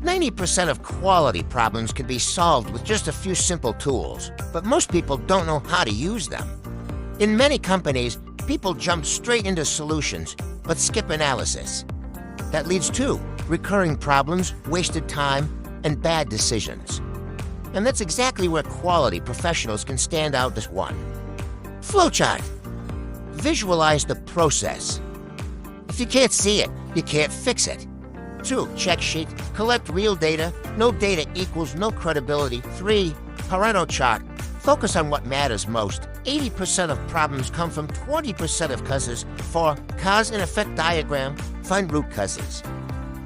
90% of quality problems can be solved with just a few simple tools, but most people don't know how to use them. In many companies, people jump straight into solutions, but skip analysis. That leads to recurring problems, wasted time, and bad decisions. And that's exactly where quality professionals can stand out as one. Flowchart. Visualize the process. If you can't see it, you can't fix it. 2. Check sheet. Collect real data. No data equals no credibility. 3. Pareto chart. Focus on what matters most. 80% of problems come from 20% of causes. 4. Cause and effect diagram. Find root causes,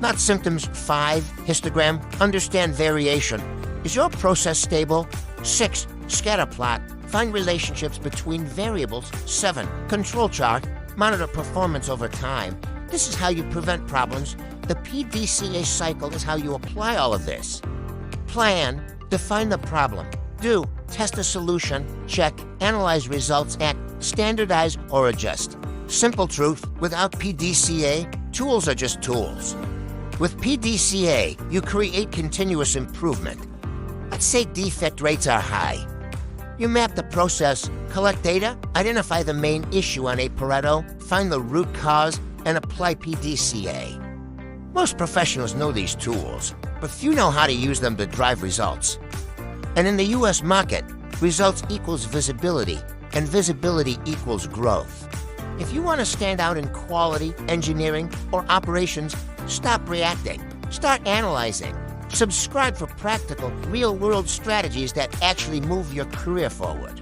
not symptoms. 5. Histogram. Understand variation. Is your process stable? 6. Scatter plot. Find relationships between variables. 7. Control chart. Monitor performance over time. This is how you prevent problems. The PDCA cycle is how you apply all of this. Plan. Define the problem. Do. Test a solution. Check. Analyze results. Act. Standardize or adjust. Simple truth. Without PDCA, tools are just tools. With PDCA, you create continuous improvement. Let's say defect rates are high. You map the process, collect data, identify the main issue on a Pareto, find the root cause, and apply PDCA. Most professionals know these tools, but few know how to use them to drive results. And in the US market, results equals visibility, and visibility equals growth. If you want to stand out in quality, engineering, or operations, stop reacting. Start analyzing. Subscribe for practical, real-world strategies that actually move your career forward.